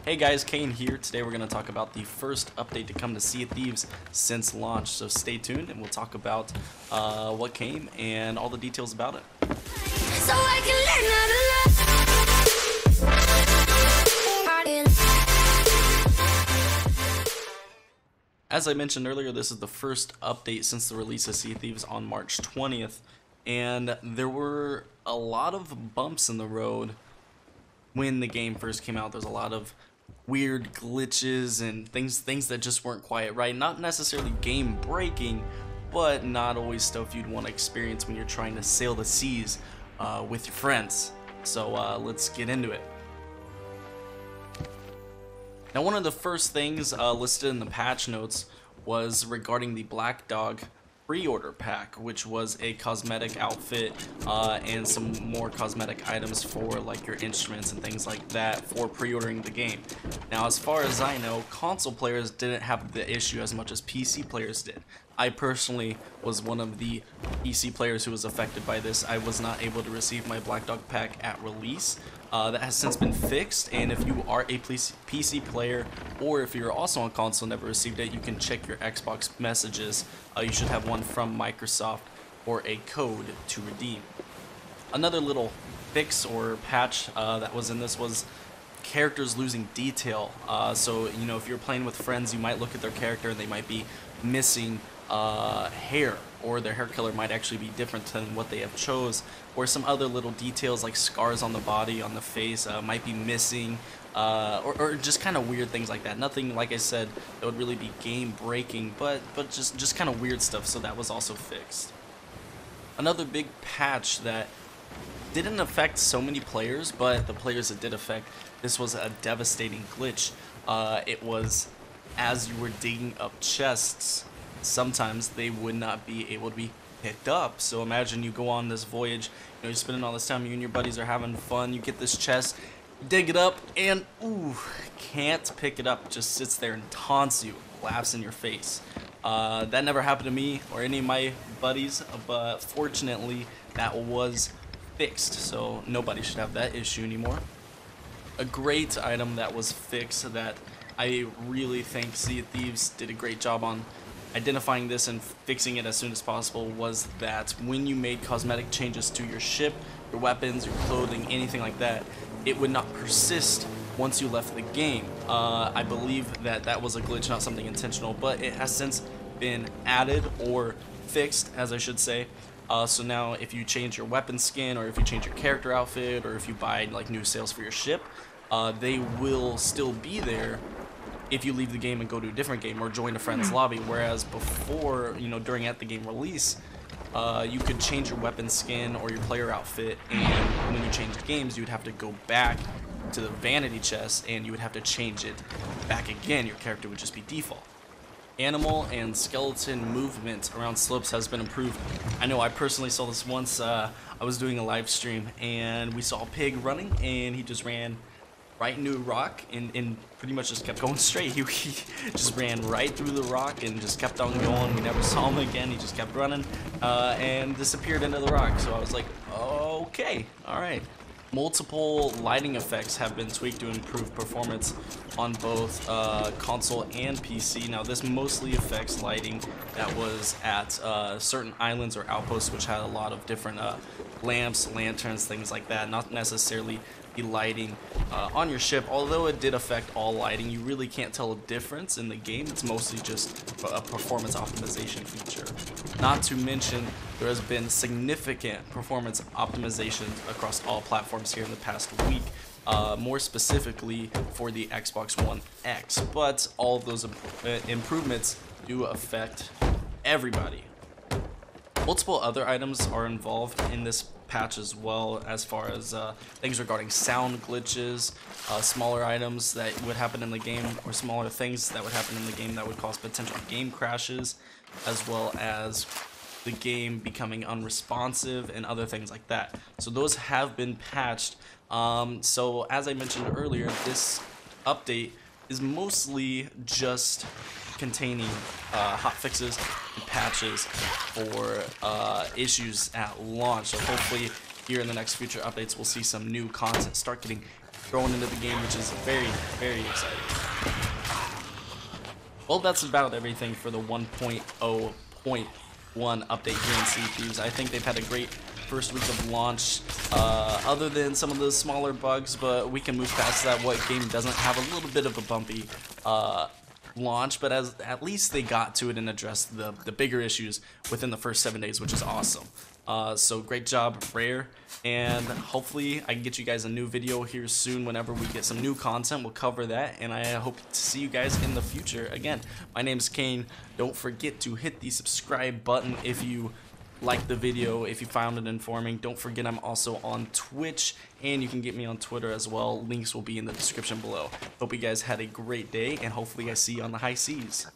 Hey guys, Cayne here. Today we're going to talk about the first update to come to Sea of Thieves since launch, so stay tuned and we'll talk about what came and all the details about it. So I can learn how to love. As I mentioned earlier, this is the first update since the release of Sea of Thieves on March 20th, and there were a lot of bumps in the road when the game first came out. There's a lot of weird glitches and things that just weren't quite right. Not necessarily game breaking, but not always stuff you'd want to experience when you're trying to sail the seas with your friends. So let's get into it. Now, one of the first things listed in the patch notes was regarding the Black Dog pre-order pack, which was a cosmetic outfit and some more cosmetic items for like your instruments and things like that for pre-ordering the game. Now, as far as I know, console players didn't have the issue as much as PC players did. I personally was one of the PC players who was affected by this. I was not able to receive my Black Dog pack at release. That has since been fixed, and if you are a PC player or if you're also on console and never received it, you can check your Xbox messages. You should have one from Microsoft or a code to redeem. Another little fix or patch that was in this was characters losing detail. So, you know, if you're playing with friends, you might look at their character and they might be missing hair, or their hair color might actually be different than what they have chose, or some other little details like scars on the body, on the face might be missing, or just kind of weird things like that. Nothing, like I said, that would really be game breaking, but just kind of weird stuff. So that was also fixed. Another big patch that didn't affect so many players, but the players it did affect, this was a devastating glitch. It was as you were digging up chests, sometimes they would not be able to be picked up. So imagine you go on this voyage, you know, you're spending all this time, you and your buddies are having fun, you get this chest, dig it up, and ooh, can't pick it up. It just sits there and taunts you, laughs in your face. That never happened to me or any of my buddies, but fortunately that was fixed, so nobody should have that issue anymore. A great item that was fixed that I really think Sea of Thieves did a great job on identifying this and fixing it as soon as possible was that when you made cosmetic changes to your ship, your weapons, your clothing, anything like that, it would not persist once you left the game. I believe that was a glitch, not something intentional, but it has since been added or fixed, as I should say. So now if you change your weapon skin, or if you change your character outfit, or if you buy like new sails for your ship, they will still be there if you leave the game and go to a different game or join a friend's lobby. Whereas before, you know, during at the game release, you could change your weapon skin or your player outfit, and when you changed games, you would have to go back to the vanity chest and you would have to change it back again. Your character would just be default. Animal and skeleton movement around slopes has been improved. I know I personally saw this once. I was doing a live stream and we saw a pig running and he just ran right into a rock and pretty much just kept going straight. He just ran right through the rock and just kept on going. We never saw him again. He just kept running and disappeared into the rock. So I was like, okay, all right. Multiple lighting effects have been tweaked to improve performance on both console and PC. Now, this mostly affects lighting that was at certain islands or outposts, which had a lot of different lamps, lanterns, things like that. Not necessarily the lighting on your ship, although it did affect all lighting. You really can't tell a difference in the game. It's mostly just a performance optimization feature. Not to mention, there has been significant performance optimization across all platforms here in the past week, more specifically for the Xbox One X, but all of those improvements do affect everybody. Multiple other items are involved in this patch as well, as far as things regarding sound glitches, smaller items that would happen in the game, or smaller things that would happen in the game that would cause potential game crashes, as well as the game becoming unresponsive and other things like that. So those have been patched. So as I mentioned earlier, this update is mostly just containing hot fixes and patches for issues at launch. So hopefully here in the next future updates we'll see some new content start getting growing into the game, which is very, very exciting. Well, that's about everything for the 1.0.1 update here in Sea of Thieves. I think they've had a great first week of launch, other than some of the smaller bugs, but we can move past that. What game doesn't have a little bit of a bumpy launch, but at least they got to it and addressed the bigger issues within the first 7 days, which is awesome. So great job, Rare, and hopefully I can get you guys a new video here soon. Whenever we get some new content, we'll cover that, and I hope to see you guys in the future. Again, my name's Cayne. Don't forget to hit the subscribe button if you like the video, if you found it informing. Don't forget I'm also on Twitch, and you can get me on Twitter as well. Links will be in the description below. Hope you guys had a great day, and hopefully I see you on the high seas.